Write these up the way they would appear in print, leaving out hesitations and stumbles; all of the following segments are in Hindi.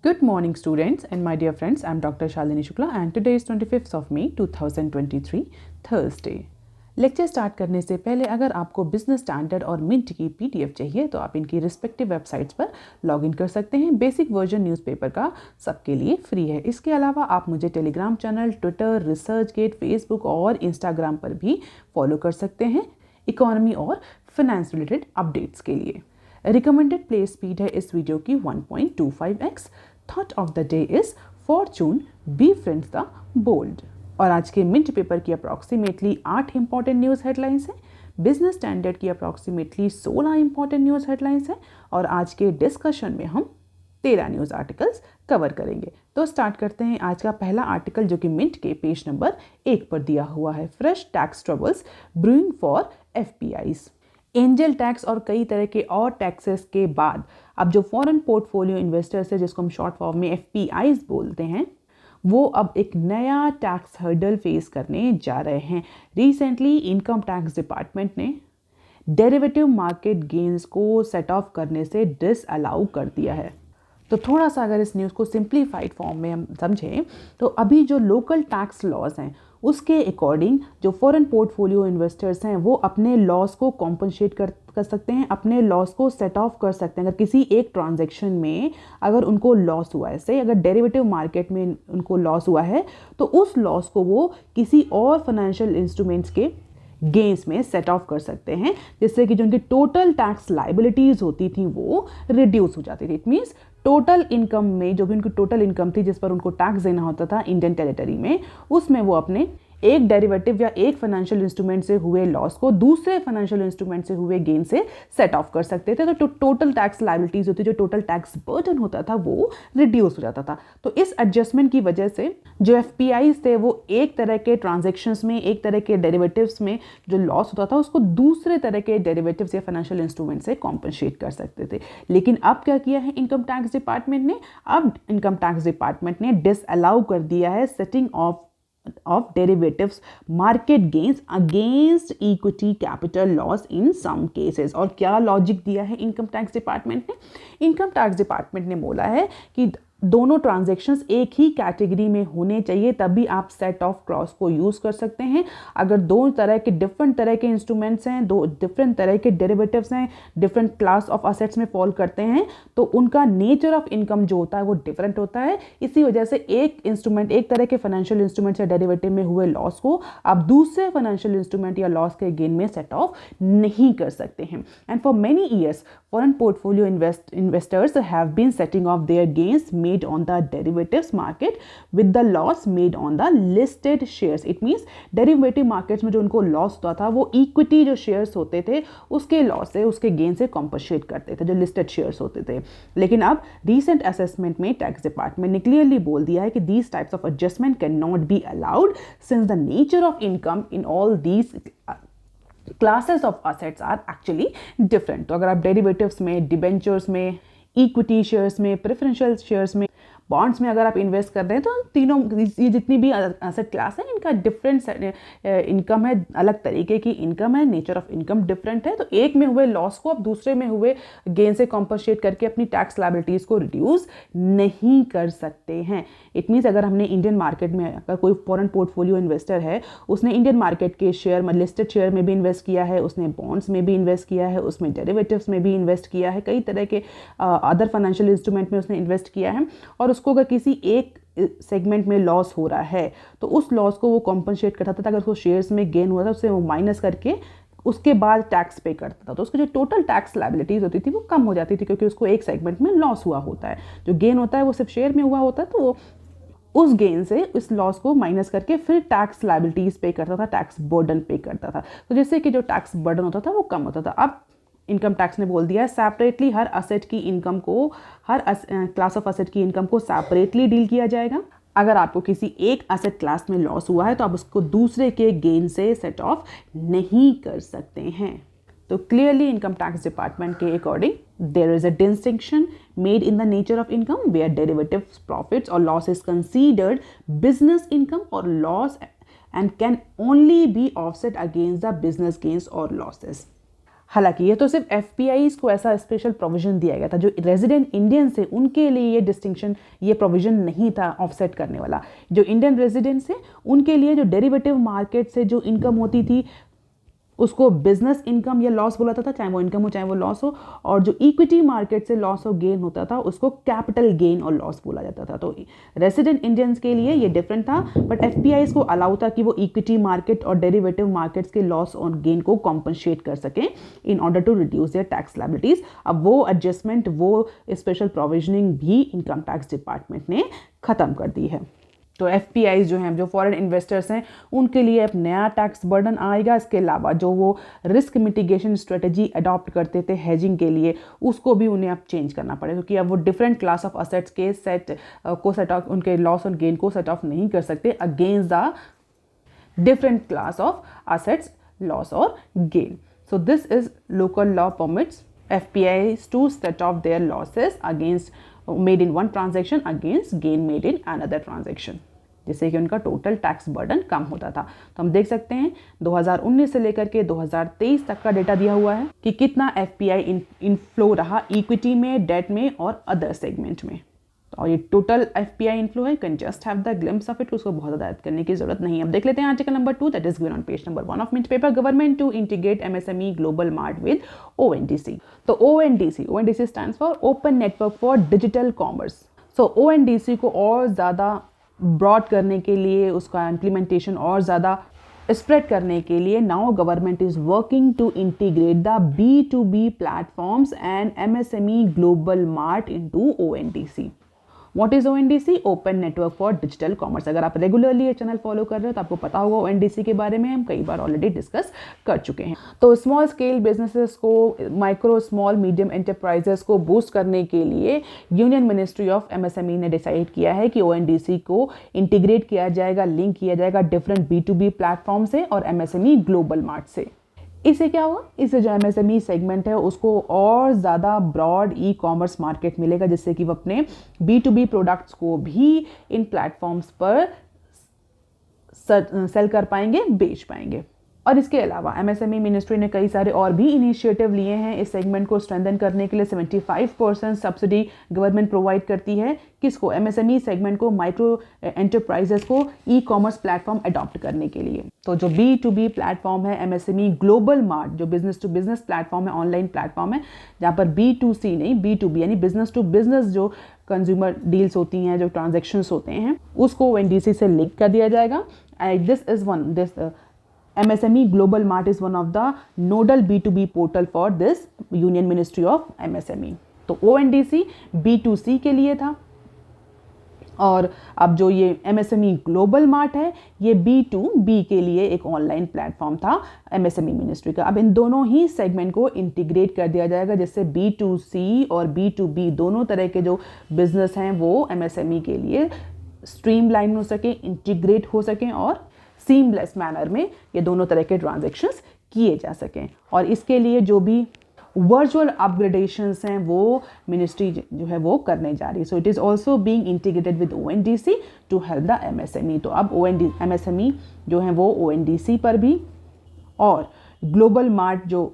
Good morning students and my dear friends, I am Dr. Shalini Shukla and today is 25th of May 2023 Thursday. Lecture start करने से पहले अगर आपको बिजनेस स्टैंडर्ड और मिंट की पीडीएफ चाहिए तो आप इनकी रिस्पेक्टिव वेबसाइट्स पर लॉगिन कर सकते हैं। बेसिक वर्जन न्यूज़पेपर का सबके लिए फ्री है। इसके अलावा आप मुझे Telegram channel, Twitter, ResearchGate, Facebook और इंस्टाग्राम पर भी फॉलो कर सकते हैं इकोनॉमी और फाइनेंस रिलेटेड अपडेट्स के लिए। रिकमेंडेड प्ले स्पीड है इस वीडियो की 1.25x। Thought of the day is fortune befriends the bold. और आज के मिंट पेपर की अप्रॉक्सीमेटली 8 इंपॉर्टेंट न्यूज़ हेडलाइंस हैं। बिजनेस स्टैंडर्ड की अप्रॉक्सीमेटली 16 इंपॉर्टेंट न्यूज़ हेडलाइंस हैं और आज के डिस्कशन में हम 13 न्यूज़ आर्टिकल्स कवर करेंगे। तो स्टार्ट करते हैं। आज का पहला आर्टिकल जो कि मिंट के पेज नंबर 1 पर दिया हुआ है, fresh tax troubles brewing for FPIs. Angel tax और कई तरह के और टैक्सेस के बाद अब जो फॉरेन पोर्टफोलियो इन्वेस्टर्स है, जिसको हम शॉर्ट फॉर्म में एफपीआईज बोलते हैं, वो अब एक नया टैक्स हर्डल फेस करने जा रहे हैं। रिसेंटली इनकम टैक्स डिपार्टमेंट ने डेरिवेटिव मार्केट गेन्स को सेट ऑफ करने से डिसअलाउ कर दिया है। तो थोड़ा सा अगर इस न्यूज़ को सिंप्लीफाइड फॉर्म में हम समझें तो अभी जो लोकल टैक्स लॉज हैं उसके अकॉर्डिंग जो फॉरेन पोर्टफोलियो इन्वेस्टर्स हैं वो अपने लॉस को कॉम्पनसेट कर सकते हैं, अपने लॉस को सेट ऑफ कर सकते हैं। अगर किसी एक ट्रांजैक्शन में अगर उनको लॉस हुआ है, से अगर डेरिवेटिव मार्केट में उनको लॉस हुआ है तो उस लॉस को वो किसी और फाइनेंशियल इंस्ट्रूमेंट्स के गेन्स में सेट ऑफ कर सकते हैं, जिससे कि जो उनकी टोटल टैक्स लाइबिलिटीज़ होती थी वो रिड्यूस हो जाती थी। इट मीन्स टोटल इनकम में जो भी उनकी टोटल इनकम थी जिस पर उनको टैक्स देना होता था इंडियन टेरिटरी में, उसमें वो अपने एक डेरिवेटिव या एक फाइनेंशियल इंस्ट्रूमेंट से हुए लॉस को दूसरे फाइनेंशियल इंस्ट्रूमेंट से हुए गेन से सेट ऑफ कर सकते थे। तो टोटल टैक्स लाइबिलिटीज होती, जो टोटल टैक्स बर्डन होता था वो रिड्यूस हो जाता था। तो इस एडजस्टमेंट की वजह से जो एफपीआईज थे वो एक तरह के ट्रांजेक्शन्स में, एक तरह के डेरिवेटिव्स में जो लॉस होता था उसको दूसरे तरह के डेरिवेटिव्स या फाइनेंशियल इंस्ट्रूमेंट से कॉम्पनसेट कर सकते थे। लेकिन अब क्या किया है इनकम टैक्स डिपार्टमेंट ने? अब इनकम टैक्स डिपार्टमेंट ने डिसअलाउ कर दिया है setting of derivatives market gains against equity capital loss in some cases। और क्या लॉजिक दिया है इनकम टैक्स डिपार्टमेंट ने? इनकम टैक्स डिपार्टमेंट ने बोला है कि दोनों ट्रांजैक्शंस एक ही कैटेगरी में होने चाहिए, तभी आप सेट ऑफ क्लॉज को यूज़ कर सकते हैं। अगर दो तरह के डिफरेंट तरह के इंस्ट्रूमेंट्स हैं, दो डिफरेंट तरह के डेरिवेटिव्स हैं, डिफरेंट क्लास ऑफ असेट्स में फॉल करते हैं, तो उनका नेचर ऑफ इनकम जो होता है वो डिफरेंट होता है। इसी वजह से एक इंस्ट्रूमेंट, एक तरह के फाइनेंशियल इंस्ट्रूमेंट्स या डेरिवेटिव में हुए लॉस को आप दूसरे फाइनेंशियल इंस्ट्रूमेंट या लॉस के गेन में सेट ऑफ नहीं कर सकते हैं। And for many years foreign portfolio investors have been setting off their gains made on the derivatives market with the loss made on the listed shares। It means derivative markets में जो उनको लॉस होता था वो इक्विटी जो शेयर्स होते थे उसके लॉस से, उसके गेन से कॉम्पनसेट करते थे जो लिस्टेड शेयर्स होते थे। लेकिन अब रीसेंट असेसमेंट में टैक्स डिपार्टमेंट ने क्लियरली बोल दिया है कि these types of adjustment cannot be allowed since the nature of income in all these classes of assets are actually different. तो अगर आप डेरिवेटिव्स में, डिबेंचर्स में, इक्विटी शेयर्स में, प्रेफरेंशियल शेयर्स में, बॉन्ड्स में अगर आप इन्वेस्ट कर रहे हैं तो तीनों ये जितनी भी एसेट क्लास है इनका डिफरेंट इनकम है, अलग तरीके की इनकम है, नेचर ऑफ इनकम डिफरेंट है। तो एक में हुए लॉस को आप दूसरे में हुए गेन से कॉम्पनसेट करके अपनी टैक्स लायबिलिटीज़ को रिड्यूस नहीं कर सकते हैं। इट मीन्स अगर हमने इंडियन मार्केट में, अगर कोई फॉरेन पोर्टफोलियो इन्वेस्टर है, उसने इंडियन मार्केट के शेयर में, लिस्टेड शेयर में भी इन्वेस्ट किया है, उसने बॉन्ड्स में भी इन्वेस्ट किया है, उसमें डेरिवेटिव्स में भी इन्वेस्ट किया है, कई तरह के अदर फाइनेंशियल इंस्ट्रूमेंट में उसने इन्वेस्ट किया है, और उसको अगर किसी एक सेगमेंट में लॉस हो रहा है तो उस लॉस को वो कॉम्पनसेट करता था। अगर उसको शेयर्स में गेन हुआ था उससे वो माइनस करके उसके बाद टैक्स पे करता था, तो उसकी जो टोटल टैक्स लायबिलिटीज होती थी वो कम हो जाती थी, क्योंकि उसको एक सेगमेंट में लॉस हुआ होता है। जो गेन होता है वो सिर्फ शेयर में हुआ होता है, तो वो उस गेन से इस लॉस को माइनस करके फिर टैक्स लायबिलिटीज पे करता था, टैक्स बर्डन पे करता था। तो जिससे कि जो टैक्स बर्डन होता था वो कम होता था। अब इनकम टैक्स ने बोल दिया है सेपरेटली हर असेट की इनकम को, हर क्लास ऑफ असेट की इनकम को सेपरेटली डील किया जाएगा। अगर आपको किसी एक असेट क्लास में लॉस हुआ है तो आप उसको दूसरे के गेन से सेट ऑफ नहीं कर सकते हैं। तो क्लियरली इनकम टैक्स डिपार्टमेंट के according there is a distinction made in the nature of income where derivatives profits और loss is considered business income और loss and can only be offset against the business gains और लॉसेस। हालांकि ये तो सिर्फ एफपीआईज को ऐसा स्पेशल प्रोविजन दिया गया था, जो रेजिडेंट इंडियंस है उनके लिए ये डिस्टिंक्शन, ये प्रोविजन नहीं था ऑफसेट करने वाला। जो इंडियन रेजिडेंट्स हैं उनके लिए जो डेरिवेटिव मार्केट से जो इनकम होती थी उसको बिजनेस इनकम या लॉस बोला जाता था, चाहे वो इनकम हो चाहे वो लॉस हो। और जो इक्विटी मार्केट से लॉस और गेन होता था उसको कैपिटल गेन और लॉस बोला जाता था। तो रेसिडेंट इंडियंस के लिए ये डिफरेंट था, बट एफपीआईज को अलाउ था कि वो इक्विटी मार्केट और डेरिवेटिव मार्केट्स के लॉस और गेन को कॉम्पनसेट कर सकें in order to reduce their tax liabilities. अब वो एडजस्टमेंट, वो स्पेशल प्रोविजनिंग भी इनकम टैक्स डिपार्टमेंट ने खत्म कर दी है। तो एफपीआईज जो हैं, जो फॉरेन इन्वेस्टर्स हैं, उनके लिए अब नया टैक्स बर्डन आएगा। इसके अलावा जो वो रिस्क मिटिगेशन स्ट्रेटजी अडॉप्ट करते थे हेजिंग के लिए, उसको भी उन्हें अब चेंज करना पड़ेगा, क्योंकि अब वो डिफरेंट क्लास ऑफ असेट्स के सेट ऑफ उनके लॉस और गेन को सेट ऑफ नहीं कर सकते against the different class of assets loss और gain. So this is local law permits FPIs to set off their losses against made in one transaction against gain made in another transaction, जिससे कि उनका टोटल टैक्स बर्डन कम होता था। तो हम देख सकते हैं 2019 से लेकर के 2023 तक का डेटा दिया हुआ है कि कितना FPI इनफ्लो रहा इक्विटी में, डेट में और अदर सेगमेंट में। और ये टोटल FPI इनफ्लो है, can just have the glimpse of it, उसको बहुत ज़्यादा याद करने की जरूरत नहीं है। अब देख लेते हैं article number 2 that is given on page number 1 of Mint paper, government to integrate MSME global mart with ONDC। तो ONDC stands for open network for digital commerce. So ONDC को और ज़्यादा ब्रॉड करने के लिए, उसका इम्प्लीमेंटेशन और ज़्यादा स्प्रेड करने के लिए, now government is working to integrate the B2B platforms and MSME global mart into ONDC। What is ONDC? Open network for digital commerce. अगर आप रेगुलरली ये चैनल फॉलो कर रहे हो तो आपको पता होगा ONDC के बारे में हम कई बार ऑलरेडी डिस्कस कर चुके हैं। तो स्मॉल स्केल बिजनेसेस को, माइक्रो स्मॉल मीडियम एंटरप्राइजेस को बूस्ट करने के लिए यूनियन मिनिस्ट्री ऑफ MSME ने डिसाइड किया है कि ONDC को इंटीग्रेट किया जाएगा, लिंक किया जाएगा डिफरेंट B2B प्लेटफॉर्म से और MSME ग्लोबल मार्ट से। इससे क्या होगा, इससे जो MSME सेगमेंट है उसको और ज़्यादा ब्रॉड ई कॉमर्स मार्केट मिलेगा, जिससे कि वो अपने B2B प्रोडक्ट्स को भी इन प्लेटफॉर्म्स पर सेल कर पाएंगे, बेच पाएंगे। और इसके अलावा MSME मिनिस्ट्री ने कई सारे और भी इनिशिएटिव लिए हैं इस सेगमेंट को स्ट्रेंथन करने के लिए। 75% सब्सिडी गवर्नमेंट प्रोवाइड करती है किसको, MSME सेगमेंट को, माइक्रो एंटरप्राइजेस को ई कॉमर्स प्लेटफॉर्म अडॉप्ट करने के लिए। तो जो B2B प्लेटफॉर्म है MSME ग्लोबल मार्ट, जो बिजनेस टू बिजनेस प्लेटफॉर्म है, ऑनलाइन प्लेटफॉर्म है, जहाँ पर B2C नहीं B2B यानी बिजनेस टू बिजनेस जो कंज्यूमर डील्स होती हैं, जो ट्रांजेक्शन्स होते हैं, उसको ONDC से लिंक कर दिया जाएगा। MSME Global Mart is one of the nodal B2B portal for this Union Ministry of MSME। तो ONDC B2C के लिए था और अब जो ये MSME Global Mart है ये B2B के लिए एक ऑनलाइन प्लेटफॉर्म था MSME मिनिस्ट्री का। अब इन दोनों ही सेगमेंट को इंटीग्रेट कर दिया जाएगा, जिससे B2C और B2B दोनों तरह के जो बिजनेस हैं वो MSME के लिए स्ट्रीमलाइन हो सके, इंटीग्रेट हो सकें और सीमलेस मैनर में ये दोनों तरह के ट्रांजैक्शंस किए जा सकें। और इसके लिए जो भी वर्चुअल अपग्रेडेशंस हैं वो मिनिस्ट्री जो है वो करने जा रही है। So it is also being integrated with ONDC to help the MSME। तो अब MSME जो है वो ONDC पर भी और ग्लोबल मार्ट जो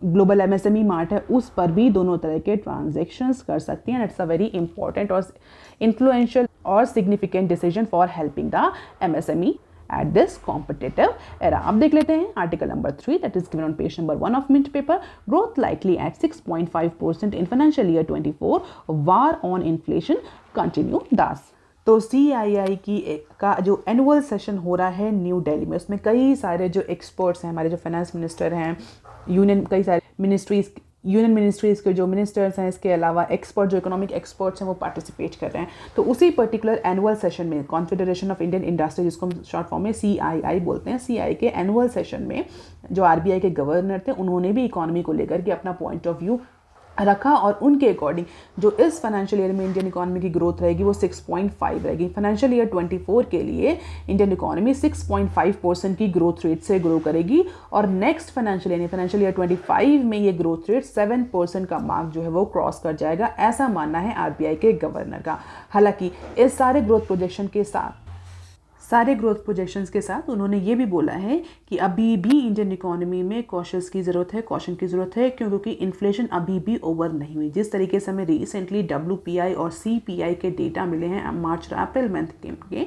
ग्लोबल MSME मार्ट है उस पर भी दोनों तरह के ट्रांजेक्शन्स कर सकती हैं। इट्स अ वेरी इंपॉर्टेंट और इन्फ्लुएंशियल और significant decision for helping the MSME at this competitive era। अब देख लेते हैं article number 3 that is given on page number 1 of Mint paper, growth likely at 6.5% in financial year 24, war on inflation continue thus। तो CII का जो एनुअल सेशन हो रहा है न्यू दिल्ली में, उसमें कई सारे जो एक्सपर्ट्स हैं, हमारे जो फाइनेंस मिनिस्टर हैं, कई सारे यूनियन मिनिस्ट्रीज़ के जो मिनिस्टर्स हैं, इसके अलावा एक्सपर्ट जो इकोनॉमिक एक्सपर्ट्स हैं वो पार्टिसिपेट कर रहे हैं। तो उसी पर्टिकुलर एनुअल सेशन में कॉन्फेडरेशन ऑफ इंडियन इंडस्ट्री, जिसको हम शॉर्ट फॉर्म में CII बोलते हैं, CII के एनुअल सेशन में जो RBI के गवर्नर थे उन्होंने भी इकोनॉमी को लेकर के अपना पॉइंट ऑफ व्यू रखा और उनके अकॉर्डिंग जो इस फाइनेंशियल ईयर में इंडियन इकोनॉमी की ग्रोथ रहेगी वो 6.5 रहेगी। फाइनेंशियल ईयर 24 के लिए इंडियन इकोनॉमी 6.5% की ग्रोथ रेट से ग्रो करेगी और नेक्स्ट फाइनेंशियल ईयर 25 में ये ग्रोथ रेट 7% का मार्क जो है वो क्रॉस कर जाएगा, ऐसा मानना है RBI के गवर्नर का। हालांकि इस सारे ग्रोथ प्रोजेक्शन के साथ सारे ग्रोथ प्रोजेक्शंस के साथ उन्होंने ये भी बोला है कि अभी भी इंडियन इकोनॉमी में कॉशस की ज़रूरत है, कॉशन की ज़रूरत है, क्योंकि इन्फ्लेशन अभी भी ओवर नहीं हुई। जिस तरीके से हमें रिसेंटली WPI और CPI के डेटा मिले हैं मार्च और अप्रैल मंथ के,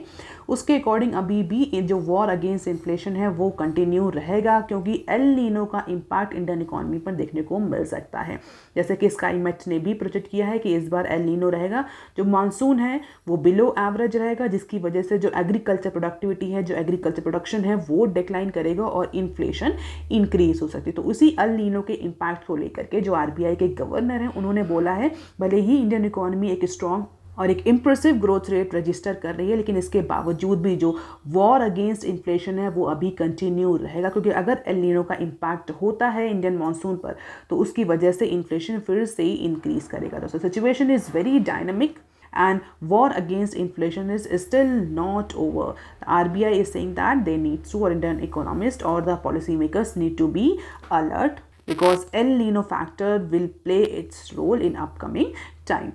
उसके अकॉर्डिंग अभी भी जो वॉर अगेंस्ट इन्फ्लेशन है वो कंटिन्यू रहेगा, क्योंकि एल नीनो का इम्पैक्ट इंडियन इकोनॉमी पर देखने को मिल सकता है। जैसे कि स्काईमेट ने भी प्रोजेक्ट किया है कि इस बार एल नीनो रहेगा, जो मानसून है वो बिलो एवरेज रहेगा, जिसकी वजह से जो एग्रीकल्चर प्रोडक्टिविटी है, जो एग्रीकल्चर प्रोडक्शन है वो डिक्लाइन करेगा और इन्फ्लेशन इंक्रीज हो सकती है। तो उसी एल नीनो के इम्पैक्ट को लेकर के जो RBI के गवर्नर हैं उन्होंने बोला है, भले ही इंडियन इकोनॉमी एक स्ट्रॉन्ग और एक इम्प्रेसिव ग्रोथ रेट रजिस्टर कर रही है, लेकिन इसके बावजूद भी जो वॉर अगेंस्ट इन्फ्लेशन है वो अभी कंटिन्यू रहेगा, क्योंकि अगर एल नीनो का इम्पैक्ट होता है इंडियन मानसून पर तो उसकी वजह से इन्फ्लेशन फिर से ही इंक्रीज करेगा। तो situation is very dynamic and war against inflation is still not over. The RBI is saying that they need to, or Indian economists or the policymakers need to be alert, because El Nino factor will play its role in upcoming time.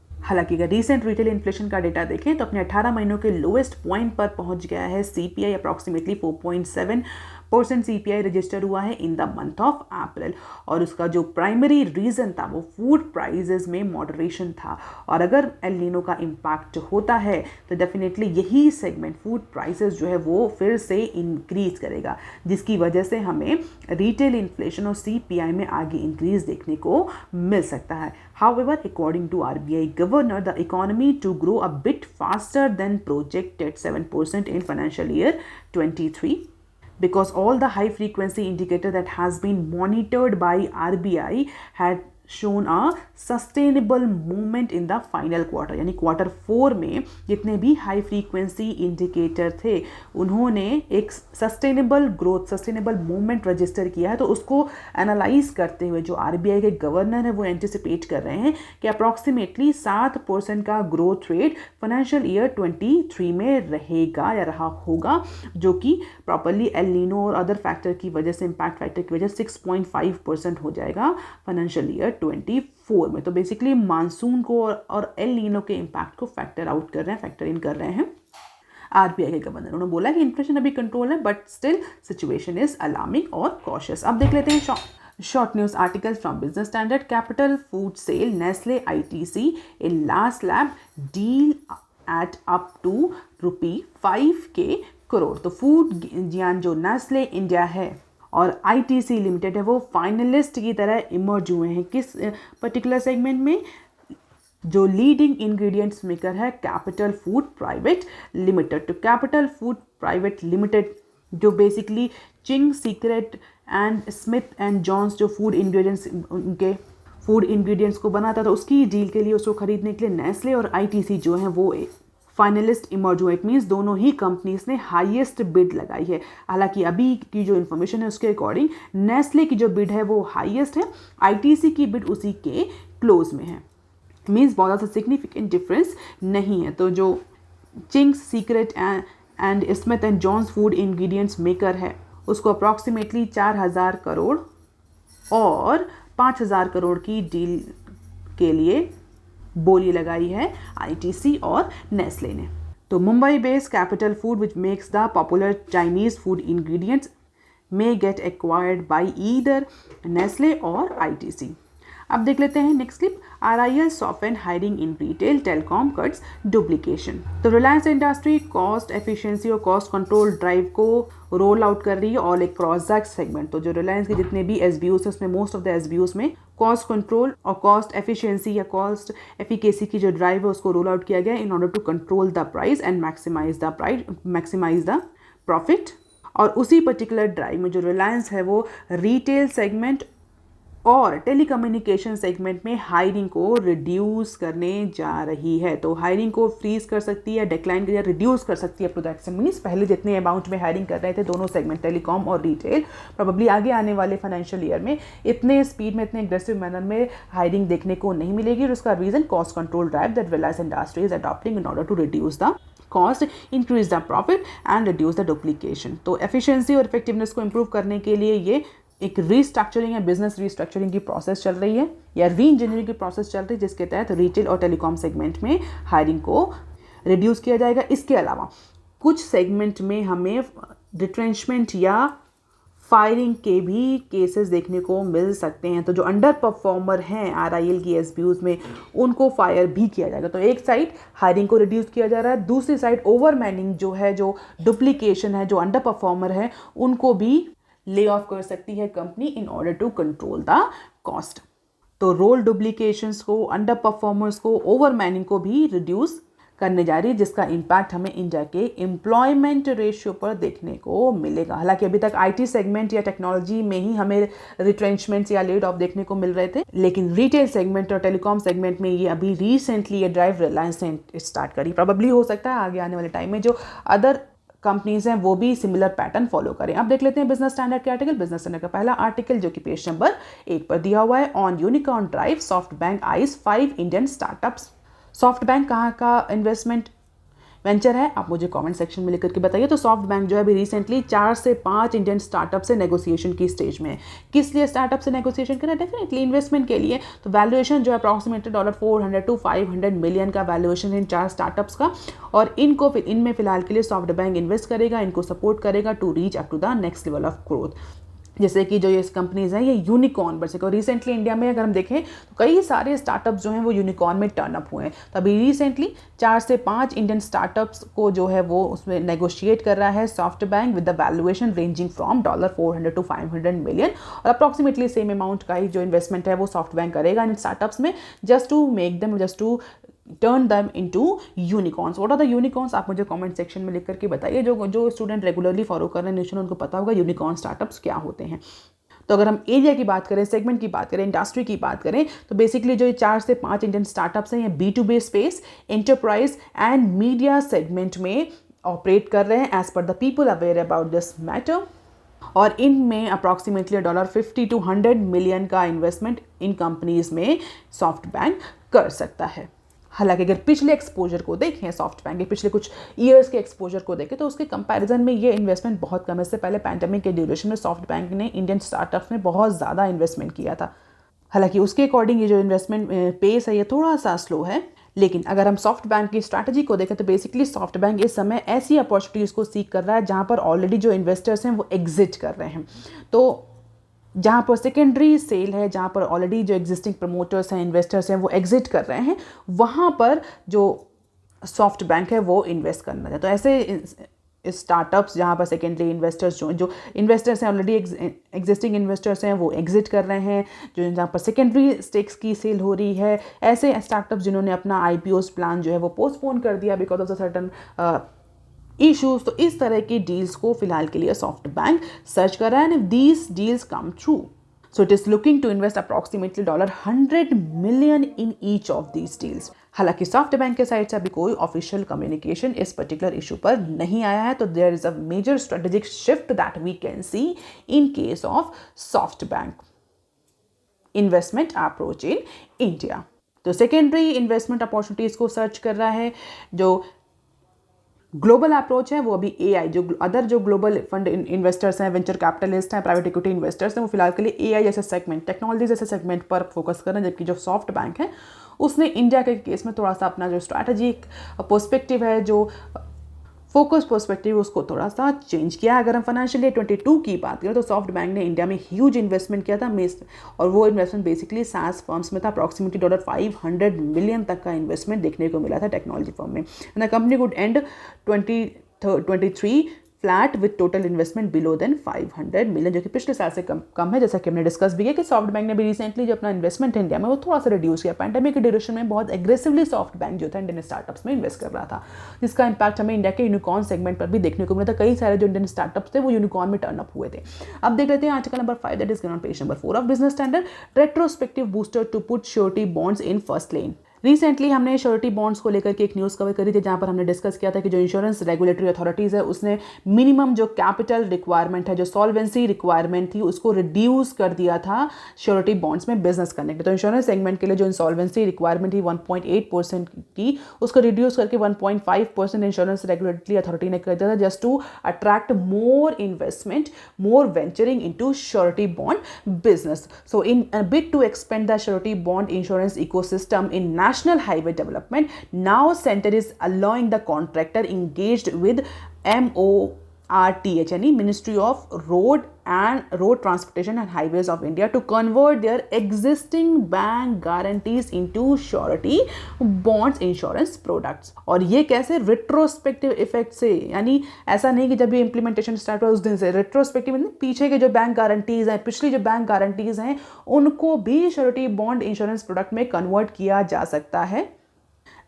हालांकि अगर रिसेंट रिटेल इन्फ्लेशन का डेटा देखें तो अपने 18 महीनों के लोएस्ट पॉइंट पर पहुंच गया है। CPI अप्रॉक्सीमेटली 4.7% CPI रजिस्टर हुआ है in the month of April, और उसका जो प्राइमरी रीज़न था वो फूड प्राइजेस में मॉडरेशन था। और अगर एल नीनो का इम्पैक्ट होता है तो डेफिनेटली यही सेगमेंट फूड प्राइसेस जो है वो फिर से इंक्रीज करेगा, जिसकी वजह से हमें रिटेल इन्फ्लेशन और CPI में आगे इंक्रीज देखने को मिल सकता है। However, according to RBI governor, the economy to grow a bit faster than projected 7% in financial year 23, because all the high frequency indicator that has been monitored by RBI had shown a sustainable movement in the final quarter। यानी क्वार्टर 4 में जितने भी हाई फ्रीक्वेंसी इंडिकेटर थे उन्होंने एक sustainable growth, sustainable movement register किया है। तो उसको एनालाइज करते हुए जो RBI के गवर्नर है वो एंटिसिपेट कर रहे हैं कि अप्रॉक्सीमेटली 7% का ग्रोथ रेट फाइनेंशियल ईयर 23 में रहेगा या रहा होगा, जो कि प्रॉपरली एल नीनो और अदर फैक्टर की वजह से, इम्पैक्ट फैक्टर की वजह से 6.5% हो जाएगा फाइनेंशियल ईयर 24 में। तो बेसिकली मानसून को और एल नीनो के इम्पैक्ट को फैक्टर आउट कर रहे हैं, फैक्टर इन कर रहे हैं RBI के गवर्नर। उन्होंने बोला कि इन्फ्लेशन अभी कंट्रोल है, but still situation is alarming और कॉशियस। अब देख लेते हैं short news articles from Business Standard. Capital food sale Nestle ITC in last lab deal at up to ₹5K crore. तो फूड जियान जो नेस्ले इंडिया है और ITC लिमिटेड है वो फाइनलिस्ट की तरह इमर्ज हुए हैं। किस पर्टिकुलर सेगमेंट में? जो लीडिंग इंग्रेडिएंट्स मेकर है कैपिटल फूड प्राइवेट लिमिटेड। तो कैपिटल फूड प्राइवेट लिमिटेड जो basically Ching's secret and Smith and Johns जो फूड इंग्रेडिएंट्स, उनके फूड इंग्रेडिएंट्स को बनाता था, उसकी डील के लिए, उसको खरीदने के लिए नेस्ले और ITC जो है वो फाइनलिस्ट इमर्ज हुए। इट मीन्स दोनों ही कंपनीज ने हाईएस्ट बिड लगाई है। हालांकि अभी की जो इन्फॉर्मेशन है उसके अकॉर्डिंग नेस्ले की जो बिड है वो हाईएस्ट है, ITC की बिड उसी के क्लोज में है। मीन्स बहुत ज़्यादा सिग्निफिकेंट डिफरेंस नहीं है। तो जो Ching's secret and Smith and Johns food ingredients maker है उसको अप्रॉक्सीमेटली 4,000 करोड़ और 5,000 करोड़ की डील के लिए बोली लगाई है ITC और नेस्ले ने। तो Mumbai based capital food which makes the popular Chinese food ingredients may gate acquired by either Nestle और ITC। अब देख लेते हैं next clip. RIL soften hiring in retail, telecom cuts duplication। तो रिलायंस इंडस्ट्री कॉस्ट एफिशिएंसी और कॉस्ट कंट्रोल ड्राइव को रोल आउट कर रही है ऑल अक्रॉस द सेगमेंट। तो जो रिलायंस के जितने भी SBUs है उसमें मोस्ट ऑफ द SBUs में कॉस्ट कंट्रोल और कॉस्ट एफिशिएंसी या कॉस्ट एफिकेसी की जो ड्राइव है उसको रोल आउट किया गया in order to control the price and maximise the profit. और उसी पर्टिकुलर ड्राइव में जो रिलायंस है वो रिटेल सेगमेंट और टेलीकम्युनिकेशन सेगमेंट में हायरिंग को रिड्यूस करने जा रही है। तो हायरिंग को फ्रीज कर सकती है, डिक्लाइन या रिड्यूस कर सकती है up to that extent. Means पहले जितने अमाउंट में हायरिंग कर रहे थे दोनों सेगमेंट टेलीकॉम और रिटेल, प्रोबेबली आगे आने वाले फाइनेंशियल ईयर में इतने स्पीड में, इतने एग्रेसिव मैनर में हायरिंग देखने को नहीं मिलेगी। और उसका reason cost control drive that Reliance industry is adopting in order to reduce the cost, increase the profit and reduce the duplication. तो एफिशिएंसी और इफेक्टिवनेस को इंप्रूव करने के लिए ये एक रीस्ट्रक्चरिंग या बिजनेस रीस्ट्रक्चरिंग की प्रोसेस चल रही है या री इंजीनियरिंग की प्रोसेस चल रही है, जिसके तहत रिटेल और टेलीकॉम सेगमेंट में हायरिंग को रिड्यूस किया जाएगा। इसके अलावा कुछ सेगमेंट में हमें रिट्रेंचमेंट या फायरिंग के भी केसेस देखने को मिल सकते हैं। तो जो अंडर परफॉर्मर हैं RIL की SBUs में, उनको फायर भी किया जाएगा। तो एक साइड हायरिंग को रिड्यूस किया जा रहा है, दूसरी साइड ओवरमैनिंग जो है, जो डुप्लीकेशन है, जो अंडर परफॉर्मर है, उनको भी ले ऑफ कर सकती है company in order to control the cost. तो रोल डुप्लीकेशंस को, अंडर परफॉर्मर्स को, ओवरमैनिंग को भी रिड्यूस करने जा रही है, जिसका इम्पैक्ट हमें इंडिया के एम्प्लॉयमेंट रेशियो पर देखने को मिलेगा। हालांकि अभी तक IT सेगमेंट या टेक्नोलॉजी में ही हमें रिट्रेंचमेंट्स या लेड ऑफ देखने को मिल रहे थे, लेकिन रिटेल सेगमेंट और टेलीकॉम सेगमेंट में ये अभी रिसेंटली ये ड्राइव रिलायंस ने स्टार्ट करी। प्रोबेबली हो सकता है आगे आने वाले टाइम में जो अदर कंपनीज हैं वो भी सिमिलर पैटर्न फॉलो करें। अब देख लेते हैं बिजनेस स्टैंडर्ड के आर्टिकल। बिजनेस स्टैंडर्ड का पहला आर्टिकल जो कि पेज नंबर 1 पर दिया हुआ है, on unicorn drive soft bank eyes 5 Indian startups. Soft bank कहाँ का इन्वेस्टमेंट वेंचर है, आप मुझे कमेंट सेक्शन में लिख करके बताइए। तो सॉफ्ट बैंक जो है अभी रिसेंटली 4 से 5 इंडियन स्टार्टअप से नेगोशिएशन की स्टेज में है। किस लिए स्टार्टअप से नेगोशिएशन कर रहा है? डेफिनेटली इन्वेस्टमेंट के लिए। तो वैल्यूएशन जो है अप्रॉक्सीमेटली $400 to $500 मिलियन का वैल्यूएशन है इन 4 स्टार्टअप्स का, और इनमें फिलहाल के लिए सॉफ्ट बैंक इन्वेस्ट करेगा, इनको सपोर्ट करेगा to reach up to the next level of growth. जैसे कि जो ये कंपनीज हैं ये यूनिकॉर्न बन सके, और रिसेंटली इंडिया में अगर हम देखें तो कई सारे स्टार्टअप्स जो हैं वो यूनिकॉर्न में टर्न अप हुए हैं। तो अभी रिसेंटली 4 से 5 इंडियन स्टार्टअप्स को जो है वो उसमें नेगोशिएट कर रहा है SoftBank with the valuation ranging from $400 to $500 million, और अप्रॉक्सीमेटली सेम अमाउंट का ही जो इन्वेस्टमेंट है वो सॉफ्ट बैंक करेगा इन स्टार्टअप्स में, just to turn them into unicorns. What are the unicorns? आप मुझे कमेंट सेक्शन में लिख करके बताइए। जो स्टूडेंट रेगुलरली फॉलो कर रहे हैं न्यूट्रिशन, उनको पता होगा यूनिकॉर्न स्टार्टअप्स क्या होते हैं। तो अगर हम एरिया की बात करें, सेगमेंट की बात करें, इंडस्ट्री की बात करें, तो बेसिकली जो 4 से 5 इंडियन स्टार्टअप्स हैं ये B2B space, enterprise and media segment में ऑपरेट कर रहे हैं as per the people aware about this matter, और इनमें अप्रॉक्सीमेटली $50 to $100 मिलियन का इन्वेस्टमेंट इन कंपनीज में सॉफ्ट बैंक कर सकता है। हालांकि अगर पिछले एक्सपोजर को देखें, सॉफ्ट बैंक के पिछले कुछ ईयर्स के एक्सपोजर को देखें, तो उसके कंपैरिजन में ये इन्वेस्टमेंट बहुत कम है। इससे पहले पैंडेमिक के ड्यूरेशन में सॉफ्ट बैंक ने इंडियन स्टार्टअप्स में बहुत ज़्यादा इन्वेस्टमेंट किया था। हालांकि उसके अकॉर्डिंग ये जो इन्वेस्टमेंट पेस है ये थोड़ा सा स्लो है, लेकिन अगर हम सॉफ्ट बैंक की स्ट्रैटेजी को देखें तो बेसिकली सॉफ्ट बैंक इस समय ऐसी अपॉर्चुनिटीज़ को सीख कर रहा है जहाँ पर ऑलरेडी जो इन्वेस्टर्स हैं वो एग्जिट कर रहे हैं। तो जहाँ पर सेकेंडरी सेल है, जहाँ पर ऑलरेडी जो एग्जिस्टिंग प्रमोटर्स हैं, इन्वेस्टर्स हैं, वो एग्जिट कर रहे हैं, वहाँ पर जो सॉफ्ट बैंक है वो इन्वेस्ट करना है। तो ऐसे स्टार्टअप्स जहाँ पर सेकेंडरी इन्वेस्टर्स जो इन्वेस्टर्स हैं, ऑलरेडी एग्जिस्टिंग इन्वेस्टर्स हैं, वो एग्जिट कर रहे हैं, जो जहाँ पर सेकेंडरी स्टेक्स की सेल हो रही है, ऐसे स्टार्टअप्स जिन्होंने अपना IPOs प्लान जो है वो पोस्टपोन कर दिया because of the certain issues. तो इस तरह की डील्स को फिलहाल के लिए सॉफ्ट बैंक सर्च कर रहा है, and if these deals come through so it is looking to invest approximately $100 million in each of these deals. हालांकि सॉफ्ट बैंक के साइड से अभी कोई ऑफिशियल कम्युनिकेशन इस पर्टिकुलर इशू पर नहीं आया है, तो there is a major strategic shift that we can see in case of SoftBank investment approach in India. तो सेकेंडरी इन्वेस्टमेंट अपॉर्चुनिटीज को सर्च कर रहा है। जो ग्लोबल अप्रोच है वो अभी AI, जो अदर जो ग्लोबल फंड इन्वेस्टर्स हैं, वेंचर कैपिटलिस्ट हैं, प्राइवेट इक्विटी इन्वेस्टर्स हैं, वो फिलहाल के लिए AI जैसे सेगमेंट, टेक्नोलॉजी जैसे सेगमेंट पर फोकस कर रहे हैं, जबकि जो सॉफ्ट बैंक है उसने इंडिया के केस में थोड़ा सा अपना जो स्ट्रैटेजिक पर्सपेक्टिव है, जो फोकस पर्सपेक्टिव, उसको थोड़ा सा चेंज किया। अगर हम फाइनेंशियल ईयर 22 की बात करें तो सॉफ्ट बैंक ने इंडिया में ह्यूज इन्वेस्टमेंट किया था, और वो इन्वेस्टमेंट बेसिकली SaaS फर्म्स में था। अप्रॉक्सीमेटली $500 मिलियन तक का इन्वेस्टमेंट देखने को मिला था टेक्नोलॉजी फर्म में। And the company would end 2023 flat with total investment below than $500 million, जो कि पिछले साल से कम है। जैसा कि हमने डिस्कस भी किया कि सॉफ्ट बैंक ने भी रिसेंटली जो अपना इन्वेस्टमेंट इंडिया में वो थोड़ा सा रिड्यूस किया। पैंडेमिक के ड्यूरेशन में बहुत एग्रेसिवली सॉफ्ट बैंक जो था इंडियन स्टार्टअप्स में इन्वेस्ट कर रहा था, जिसका इंपैक्ट हमें इंडिया के यूनिकॉर्न सेगमेंट पर भी देखने को मिला था। कई सारे जो इंडियन स्टार्टअप्स थे वो यूनिकॉर्न में टर्न अप हुए थे। अब देख लेते हैं article number 5 that is on page number 4 of Business Standard, retrospective booster to put surety bonds in first lane. Recently हमने श्योरिटी बॉन्ड्स को लेकर के एक न्यूज़ कवर करी थी, जहां पर हमने डिस्कस किया था कि जो इंश्योरेंस रेगुलेटरी अथॉरिटीज़ है उसने मिनिमम जो कैपिटल रिक्वायरमेंट है, जो सॉल्वेंसी रिक्वायरमेंट थी, उसको रिड्यूस कर दिया था श्योरिटी बॉन्ड्स में बिजनेस करने के लिए। तो इंश्योरेंस सेगमेंट के लिए जो इंसॉल्वेंसी रिक्वायरमेंट थी 1.8% की, उसको रिड्यूस करके 1.5% इंश्योरेंस रेगुलेटरी अथॉरिटी ने कर दिया था, just to attract more investment, more venturing into surety bond business. So in a bid to expand the surety bond insurance ecosystem in National Highway Development, now center is allowing the contractor engaged with MORTH यानी ministry of road transportation and highways of India to convert their existing bank guarantees into surety bonds insurance products. और ये कैसे? रिट्रोस्पेक्टिव इफेक्ट से, यानी ऐसा नहीं कि जब ये इंप्लीमेंटेशन स्टार्ट हुआ उस दिन से, रिट्रोस्पेक्टिव पीछे के जो बैंक गारंटीज हैं, पिछली जो बैंक गारंटीज हैं, उनको भी श्योरिटी बॉन्ड इंश्योरेंस प्रोडक्ट में कन्वर्ट किया जा सकता है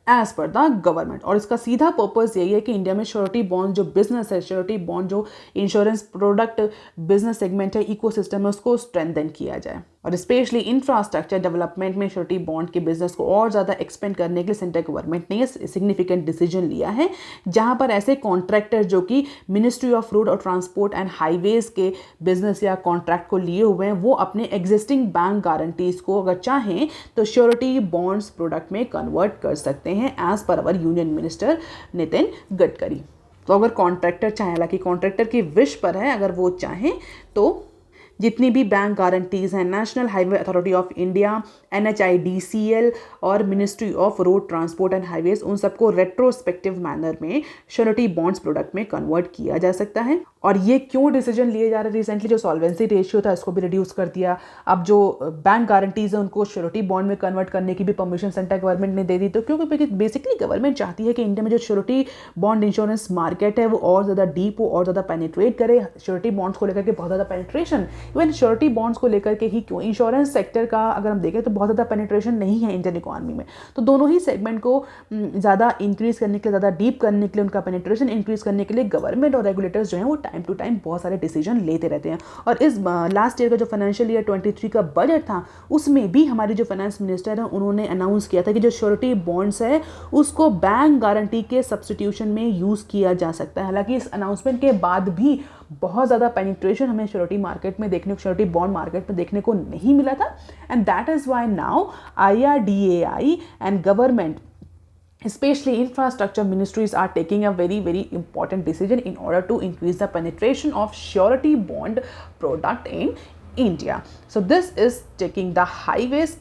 एज पर द गवर्नमेंट। और इसका सीधा पर्पस यही है कि इंडिया में श्योरिटी बॉन्ड जो बिजनेस है, श्योरिटी बॉन्ड जो इंश्योरेंस प्रोडक्ट बिजनेस सेगमेंट है, इकोसिस्टम है, उसको स्ट्रेंथन किया जाए। और स्पेशली इंफ्रास्ट्रक्चर डेवलपमेंट में श्योरिटी बॉन्ड के बिजनेस को और ज़्यादा एक्सपेंड करने के लिए सेंट्रल गवर्नमेंट ने सिग्निफिकेंट डिसीजन लिया है, जहां पर ऐसे कॉन्ट्रैक्टर जो कि मिनिस्ट्री ऑफ रोड और ट्रांसपोर्ट एंड हाईवेज के बिजनेस या कॉन्ट्रैक्ट को लिए हुए हैं, वो अपने एग्जिस्टिंग बैंक गारंटीज को अगर चाहें तो श्योरिटी बॉन्ड्स प्रोडक्ट में कन्वर्ट कर सकते हैं एज पर अवर यूनियन मिनिस्टर नितिन गडकरी। तो अगर कॉन्ट्रैक्टर चाहें, हालांकि कॉन्ट्रैक्टर की विश पर है, अगर वो चाहें तो जितनी भी बैंक गारंटीज हैं, national highway authority of India, NHIDCL और ministry of road transport and highways, उन सबको रेट्रोस्पेक्टिव मैनर में श्योरिटी बॉन्ड्स प्रोडक्ट में कन्वर्ट किया जा सकता है। और ये क्यों डिसीजन लिए जा रहे हैं? रिसेंटली जो सॉल्वेंसी रेशियो था इसको भी रिड्यूस कर दिया। अब जो बैंक गारंटीज है उनको श्योरिटी बॉन्ड में कन्वर्ट करने की भी परमिशन सेंट्रल गवर्नमेंट ने दे दी। तो क्योंकि बेसिकली गवर्नमेंट चाहती है कि इंडिया में जो श्योरिटी बॉन्ड इंश्योरेंस मार्केट है वो और ज़्यादा डीप हो और ज़्यादा पेनिट्रेट करे। श्योरिटी बॉन्ड्स को लेकर के बहुत ज़्यादा पेनिट्रेशन, इवन श्योरिटी बॉन्ड्स को लेकर के ही क्यों, इंश्योरेंस सेक्टर का अगर हम देखें तो बहुत ज़्यादा पेनिट्रेशन नहीं है इंडियन इकोनॉमी में। तो दोनों ही सेगमेंट को ज़्यादा इंक्रीज करने के लिए, ज़्यादा डीप करने के लिए, उनका पेनिट्रेशन इंक्रीज करने के लिए गवर्नमेंट और रेगुलेटर्स जो हैं वो टाइम टू टाइम बहुत सारे डिसीजन लेते रहते हैं। और इस लास्ट ईयर का जो फाइनेंशियल ईयर 23 का बजट था उसमें भी हमारी जो फाइनेंस मिनिस्टर है उन्होंने अनाउंस किया था कि जो श्योरिटी बॉन्ड्स है उसको बैंक गारंटी के सब्स्टिट्यूशन में यूज़ किया जा सकता है। हालांकि इस अनाउंसमेंट के बाद भी बहुत ज़्यादा पेनिट्रेशन हमें श्योरिटी मार्केट में श्योरिटी बॉन्ड मार्केट में देखने को नहीं मिला था। And that is why now IRDAI and government, especially infrastructure ministries, are taking a very important decision in order to increase the penetration of surety bond product in India. So this is taking the highways.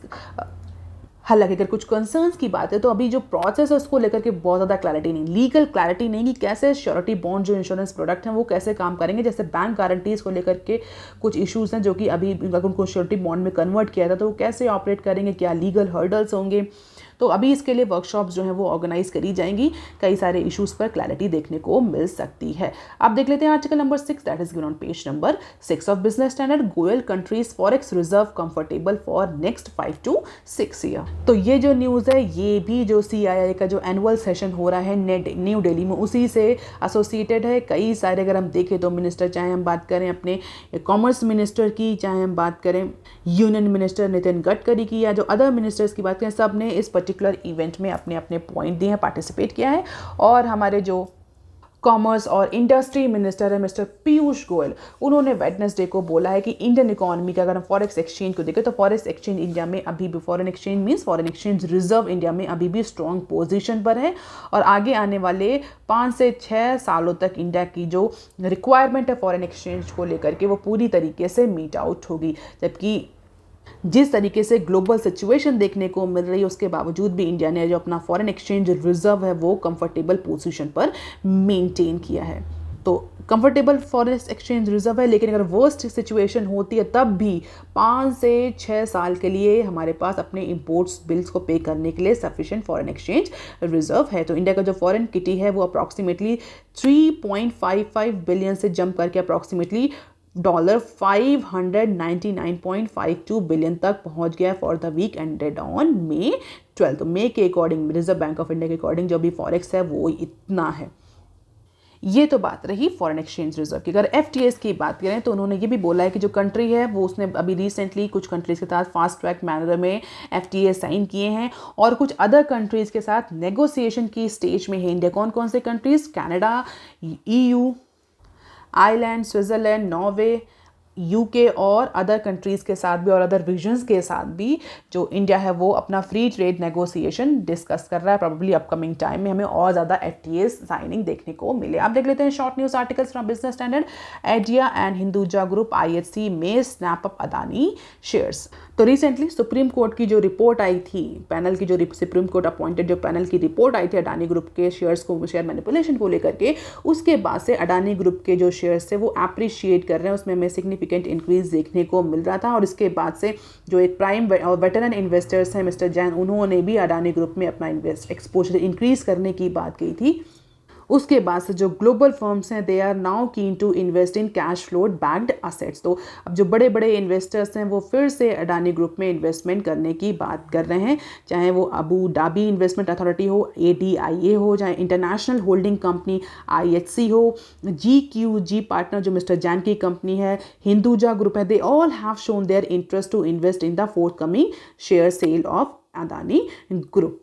हालांकि अगर कुछ कंसर्न्स की बात है तो अभी जो प्रोसेस है उसको लेकर के बहुत ज़्यादा क्लैरिटी नहीं, लीगल क्लैरिटी नहीं कि कैसे श्योरिटी बॉन्ड जो इंश्योरेंस प्रोडक्ट हैं वो कैसे काम करेंगे। जैसे बैंक गारंटीज़ को लेकर के कुछ इश्यूज़ हैं जो कि अभी अगर उनको श्योरिटी बॉन्ड में कन्वर्ट किया था तो वो कैसे ऑपरेट करेंगे, क्या लीगल हर्डल्स होंगे। तो अभी इसके लिए वर्कशॉप्स जो हैं वो ऑर्गेनाइज करी जाएंगी, कई सारे इश्यूज़ पर क्लैरिटी देखने को मिल सकती है। अब देख लेते हैं article number 6 that is given on page number 6 of Business standard. Goyal countries forex reserve comfortable for next 5 to 6 year. तो ये जो न्यूज़ है ये भी जो CII का जो एनुअल सेशन हो रहा है न्यू दिल्ली में उसी से एसोसिएटेड है। कई सारे अगर हम देखें तो मिनिस्टर, चाहे हम बात करें अपने कॉमर्स मिनिस्टर की, चाहे हम बात करें यूनियन मिनिस्टर नितिन गडकरी की, या जो अदर मिनिस्टर्स की बात करें, सब ने इस पर्टिकुलर इवेंट में अपने अपने पॉइंट दिए हैं, पार्टिसिपेट किया है। और हमारे जो कॉमर्स और इंडस्ट्री मिनिस्टर है मिस्टर पीयूष गोयल, उन्होंने वेडनेसडे को बोला है कि इंडियन इकोनॉमी का अगर हम फॉरेक्स एक्सचेंज को देखें तो फॉरेक्स एक्सचेंज इंडिया में अभी भी, foreign exchange means foreign exchange reserve India में अभी भी स्ट्रॉन्ग पोजीशन पर है। और आगे आने वाले 5 से 6 सालों तक इंडिया की जो रिक्वायरमेंट है फॉरेन एक्सचेंज को लेकर के वो पूरी तरीके से मीट आउट होगी। जबकि जिस तरीके से ग्लोबल सिचुएशन देखने को मिल रही है उसके बावजूद भी इंडिया ने जो अपना फॉरेन एक्सचेंज रिजर्व है वो कंफर्टेबल पोजीशन पर मेंटेन किया है। तो कंफर्टेबल फॉरेन एक्सचेंज रिजर्व है, लेकिन अगर वर्स्ट सिचुएशन होती है तब भी 5 से 6 साल के लिए हमारे पास अपने इंपोर्ट्स बिल्स को पे करने के लिए सफिशिएंट फॉरेन एक्सचेंज रिजर्व है। तो इंडिया का जो फॉरेन किटी है वो अप्रॉक्सीमेटली 3.55 बिलियन से जंप करके अप्रॉक्सीमेटली $599.52 बिलियन तक पहुंच गया for the week ended on May 12। तो मे के according, Reserve Bank of India के अकॉर्डिंग जो भी फॉरेक्स है वो इतना है। ये तो बात रही फॉरेन एक्सचेंज रिजर्व की। अगर FTAs की बात करें तो उन्होंने ये भी बोला है कि जो कंट्री है वो उसने अभी रिसेंटली कुछ कंट्रीज के साथ फास्ट ट्रैक मैनर में FTA साइन किए हैं और कुछ अदर कंट्रीज के साथ नेगोशिएशन की स्टेज में है इंडिया। कौन कौन से countries? Canada, EU, island, Switzerland, Norway, UK और अदर कंट्रीज़ के साथ भी और अदर रीजन्स के साथ भी जो इंडिया है वो अपना फ्री ट्रेड नेगोशिएशन डिस्कस कर रहा है। प्रॉब्ली अपकमिंग टाइम में हमें और ज़्यादा FTAs साइनिंग देखने को मिले। आप देख लेते हैं short news articles from Business Standard. ADIA and Hinduja group IHC में स्नैप अप अदानी शेयर्स। तो रिसेंटली सुप्रीम कोर्ट की जो रिपोर्ट आई थी, पैनल की जो सुप्रीम कोर्ट अपॉइंटेड जो पैनल की रिपोर्ट आई थी अडानी ग्रुप के शेयर मैनिपुलेशन को लेकर के, उसके बाद से अडानी ग्रुप के जो शेयर्स थे वो अप्रिशिएट कर रहे हैं, उसमें हमें सिग्निफिकेंट इंक्रीज देखने को मिल रहा था। और इसके बाद से जो एक प्राइम और वेटरन इन्वेस्टर्स हैं मिस्टर जैन, उन्होंने भी अडानी ग्रुप में अपना एक्सपोजर इंक्रीज करने की बात की थी। उसके बाद से जो ग्लोबल फर्म्स हैं they are now keen to invest in cash float backed assets. तो अब जो बड़े बड़े इन्वेस्टर्स हैं वो फिर से अडानी ग्रुप में इन्वेस्टमेंट करने की बात कर रहे हैं, चाहे वो अबू धाबी इन्वेस्टमेंट अथॉरिटी हो, ADIA हो, चाहे इंटरनेशनल होल्डिंग कंपनी IHC हो, GQG पार्टनर जो मिस्टर जैन की कंपनी है, हिंदुजा ग्रुप है, they all have shown their interest to invest in the forthcoming share sale of Adani group.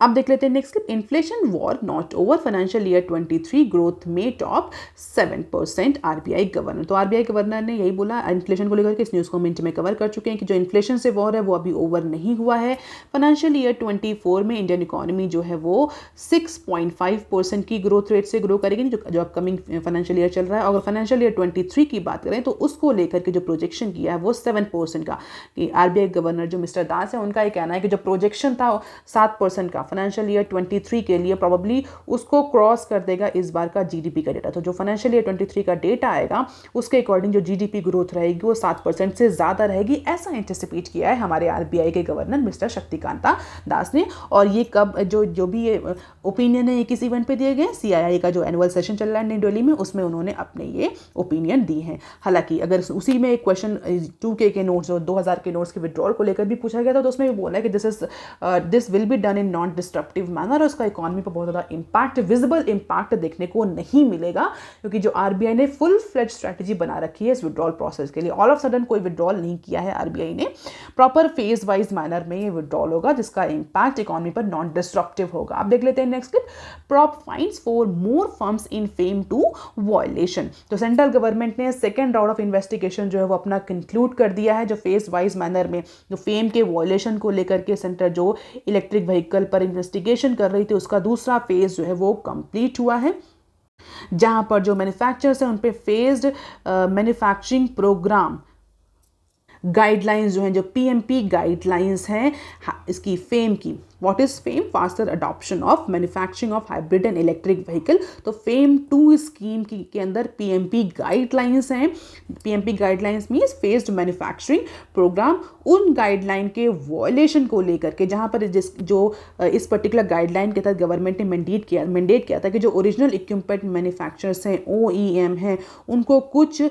अब देख लेते हैं next clip. Inflation war not over, financial year 23 growth में टॉप 7% RBI गवर्नर। तो RBI गवर्नर ने यही बोला इन्फ्लेशन को लेकर के, इस न्यूज़ को मिनट में कवर कर चुके हैं कि जो इन्फ्लेशन से वॉर है वो अभी ओवर नहीं हुआ है। फाइनेंशियल ईयर 24 में इंडियन इकोनॉमी जो है वो 6.5% की ग्रोथ रेट से ग्रो करेगी, जो अपकमिंग फाइनेंशियल ईयर चल रहा है। अगर फाइनेंशियल ईयर 23 की बात करें तो उसको लेकर के जो प्रोजेक्शन किया है वो 7% का। कि RBI गवर्नर जो मिस्टर दास है उनका ये कहना है कि जो प्रोजेक्शन था 7% का फाइनेंशियल ईयर 23 के लिए प्रोबेबली उसको क्रॉस कर देगा इस बार का GDP का डेटा। तो जो फाइनेंशियल ईयर 23 का डेटा आएगा उसके अकॉर्डिंग जो GDP ग्रोथ रहेगी वो 7% से ज़्यादा रहेगी, ऐसा एंटिसिपेट किया है हमारे RBI के गवर्नर मिस्टर शक्तिकांता दास ने। और ये कब जो भी ये ओपिनियन है ये किस इवेंट पे दिए गए, CII का जो एनुअल सेशन चल रहा है नई दिल्ली में, उसमें उन्होंने अपने ये ओपिनियन दी हैं। हालांकि अगर उसी में एक क्वेश्चन 2K के नोट्स और 2000 के नोट्स के विड्रॉल को लेकर भी पूछा गया था तो उसमें भी बोला है कि this will be done in non disruptive manner. उसका इकोनॉमी पर बहुत ज़्यादा इम्पैक्ट, विजिबल इम्पैक्ट देखने को नहीं मिलेगा, क्योंकि जो RBI ने फुल फ्लेज स्ट्रैटेजी बना रखी है इस विड्रॉल प्रोसेस के लिए। ऑल ऑफ सडन कोई विड्रॉल नहीं किया है RBI ने, प्रॉपर फेज वाइज मैनर में ये विड्रॉल होगा जिसका इम्पैक्ट इकोनॉमी पर नॉन डिस्ट्रप्टिव होगा। आप देख लेते हैं next clip. Prop fines for more firms in FAME to violation. तो सेंट्रल गवर्नमेंट ने सेकेंड राउंड ऑफ इन्वेस्टिगेशन जो है वो अपना कंक्लूड कर दिया है, जो फेज वाइज मैनर में जो फेम के वायलेशन को लेकर के सेंटर जो इलेक्ट्रिक व्हीकल पर इन्वेस्टिगेशन कर रही थी उसका दूसरा फेज जो है वो कंप्लीट हुआ है, जहां पर जो मैन्युफैक्चरर्स हैं उन पे फेज्ड मैन्युफैक्चरिंग प्रोग्राम गाइडलाइंस जो हैं, जो PMP गाइडलाइंस हैं इसकी फेम की। What is FAME? Faster adoption of manufacturing of hybrid and electric vehicle. तो फेम 2 स्कीम के अंदर PMP गाइडलाइंस हैं। PMP guidelines means phased manufacturing programme. उन गाइडलाइन के वॉयलेशन को लेकर के, जहां पर इस पर्टिकुलर गाइडलाइन के तहत गवर्नमेंट ने मैंडेट किया था कि जो ओरिजिनल इक्विपमेंट मैन्युफैक्चरर्स हैं, OEM हैं, उनको कुछ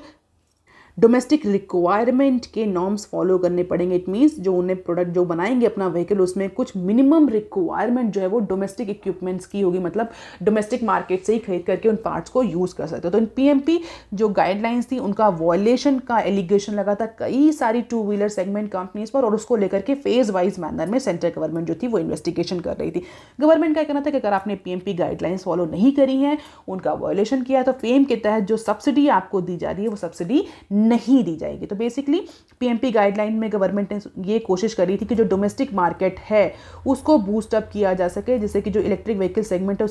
डोमेस्टिक रिक्वायरमेंट के नॉर्म्स फॉलो करने पड़ेंगे। इट मीन्स जो उन्हें प्रोडक्ट जो बनाएंगे अपना व्हीकल उसमें कुछ मिनिमम रिक्वायरमेंट जो है वो डोमेस्टिक इक्विपमेंट्स की होगी, मतलब डोमेस्टिक मार्केट से ही खरीद करके उन पार्ट्स को यूज़ कर सकते हो। तो इन PMP जो गाइडलाइंस थी उनका वॉयलेशन का एलिगेशन लगा था कई सारी 2 व्हीलर सेगमेंट कंपनीज पर, और उसको लेकर के फेज वाइज मैनर में सेंट्रल गवर्नमेंट जो थी वो इन्वेस्टिगेशन कर रही थी। गवर्नमेंट का कहना था कि अगर आपने PMP गाइडलाइंस फॉलो नहीं करी हैं, उनका वॉयलेशन किया तो फेम के तहत जो सब्सिडी आपको दी जा रही है वो सब्सिडी नहीं दी जाएगी। तो बेसिकली PMP गाइडलाइन में गवर्नमेंट ने ये कोशिश करी थी कि जो डोमेस्टिक मार्केट है उसको बूस्ट अप किया जा सके, जैसे कि जो इलेक्ट्रिक व्हीकल सेगमेंट है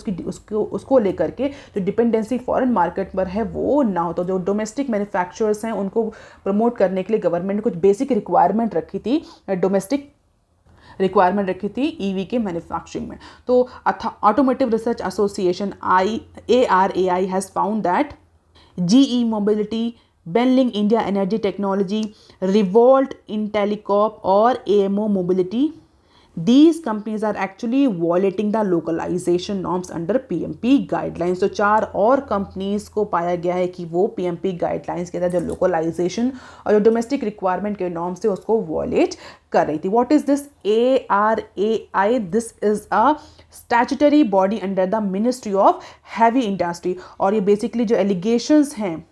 उसको लेकर के जो डिपेंडेंसी फॉरेन मार्केट पर है वो ना हो। तो जो डोमेस्टिक मैन्युफैक्चरर्स हैं उनको प्रमोट करने के लिए गवर्नमेंट ने कुछ बेसिक रिक्वायरमेंट रखी थी, डोमेस्टिक रिक्वायरमेंट रखी थी EV के मैन्युफैक्चरिंग में। तो automotive research association ARAI has found that GE mobility, Benling India Energy Technology, Revolt Intellicorp और AMO Mobility, these companies are actually violating the localization norms under PMP guidelines। तो 4 और कंपनीज को पाया गया है कि वो PMP गाइडलाइंस के तहत जो लोकलाइजेशन और जो डोमेस्टिक रिक्वायरमेंट के नॉर्म्स थे उसको वॉलेट कर रही थी। What is this ARAI? This is a statutory body under the ministry of heavy industry, और ये बेसिकली जो एलिगेशंस हैं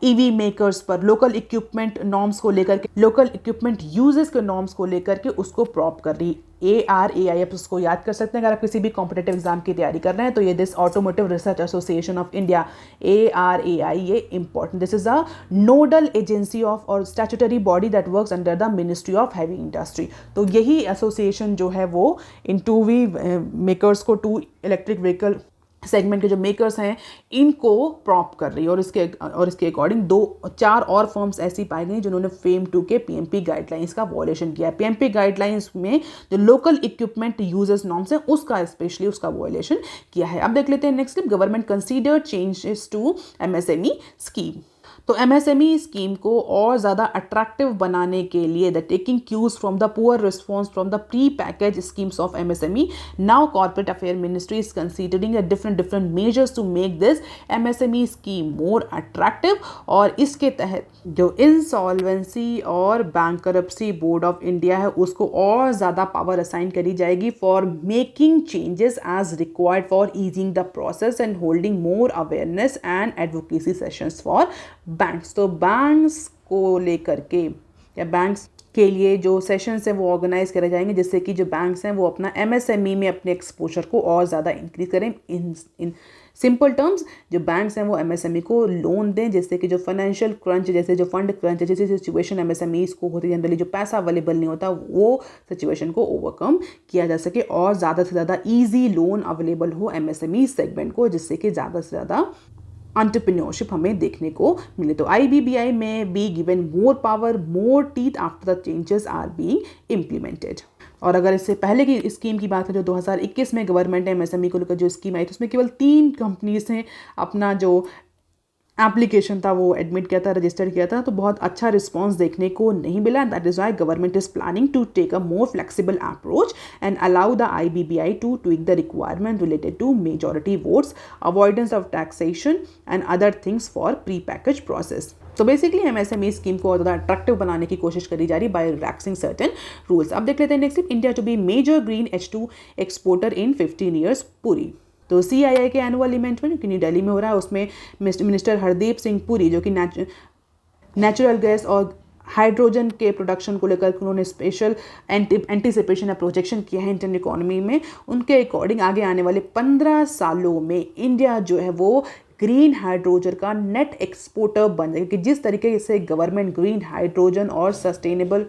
EV मेकर्स पर लोकल इक्विपमेंट नॉर्म्स को लेकर के, लोकल इक्विपमेंट यूजेस के नॉर्म्स को लेकर के उसको प्रॉप कर रही। ARAI, आप उसको याद कर सकते हैं अगर आप किसी भी कॉम्पिटेटिव एग्जाम की तैयारी कर रहे हैं तो ये this automotive research association of India ARAI, ये important, this is a nodal agency of और statutory body that works under the ministry of heavy industry. तो यही एसोसिएशन जो है वो इन 2V मेकर्स को, 2 इलेक्ट्रिक व्हीकल सेगमेंट के जो मेकर्स हैं इनको प्रॉप कर रही है। और इसके अकॉर्डिंग 4 और फर्म्स ऐसी पाई गई जिन्होंने फेम 2 के पीएमपी गाइडलाइंस का वॉयलेशन किया है। पीएमपी गाइडलाइंस में जो लोकल इक्विपमेंट यूजर्स नॉर्म्स है उसका वॉयलेशन किया है। अब देख लेते हैं next step, government consider changes to MSME scheme. तो एमएसएमई स्कीम को और ज़्यादा अट्रैक्टिव बनाने के लिए the taking cues from the poor response from the pre package schemes of MSME, now corporate affair ministry is considering different measures to make this MSME scheme more attractive. और इसके तहत जो इंसॉल्वेंसी और बैंकरप्सी बोर्ड ऑफ इंडिया है उसको और ज़्यादा पावर असाइन करी जाएगी for making changes as required for easing the process and holding more awareness and advocacy sessions for banks. तो बैंक्स को लेकर के या बैंक्स के लिए जो सेशंस हैं वो ऑर्गेनाइज करे जाएंगे जिससे कि जो बैंक्स हैं वो अपना एमएसएमई में अपने एक्सपोजर को और ज़्यादा इंक्रीज करें। इन सिंपल टर्म्स जो बैंक्स हैं वो एमएसएमई को लोन दें जिससे कि जो फाइनेंशियल क्रंच जैसे जो फंड क्रंच जैसे सिचुएशन एमएसएमईज को होती है जनरली जो पैसा अवेलेबल नहीं होता वो सिचुएशन को ओवरकम किया जा सके और ज़्यादा से ज़्यादा ईजी लोन अवेलेबल हो एमएसएमई सेगमेंट को जिससे कि ज़्यादा से ज़्यादा एंटरप्रेन्योरशिप हमें देखने को मिले। तो आईबीबीआई में be given more power more teeth after the changes are being implemented. और अगर इससे पहले की स्कीम की बात करें जो 2021 में गवर्नमेंट ने एमएसएमई को लेकर जो स्कीम आई तो उसमें केवल 3 कंपनीज ने अपना जो एप्लीकेशन था वो एडमिट किया था, रजिस्टर किया था। तो बहुत अच्छा रिस्पांस देखने को नहीं मिला। That is why government is planning to take a more flexible approach and allow the IBBI to tweak the requirement related to majority votes, avoidance of taxation and other things for pre package process. तो बेसिकली एमएसएमई स्कीम को और ज़्यादा अट्रैक्टिव बनाने की कोशिश करी जा रही बाय रिलैक्सिंग सर्टेन रूल्स। अब देख लेते हैं next, India to be major green H2 exporter in 15 years पूरी। तो सीआईआई के एनुअल इवेंट में जो कि न्यू दिल्ली में हो रहा है उसमें मिनिस्टर हरदीप सिंह पुरी जो कि नेचुरल गैस और हाइड्रोजन के प्रोडक्शन को लेकर उन्होंने स्पेशल एंटीसिपेशन या प्रोजेक्शन किया है इंडियन इकोनॉमी में। उनके अकॉर्डिंग आगे आने वाले 15 सालों में इंडिया जो है वो ग्रीन हाइड्रोजन का नेट एक्सपोर्टर बन जाएगा। कि जिस तरीके से गवर्नमेंट ग्रीन हाइड्रोजन और सस्टेनेबल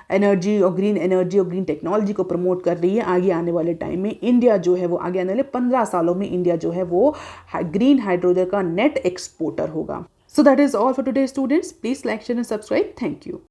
एनर्जी और ग्रीन टेक्नोलॉजी को प्रमोट कर रही है, आगे आने वाले टाइम में इंडिया जो है वो आगे आने वाले 15 सालों में इंडिया जो है वो ग्रीन हाइड्रोजन का नेट एक्सपोर्टर होगा। So that is all for today students, please like share and subscribe. Thank you.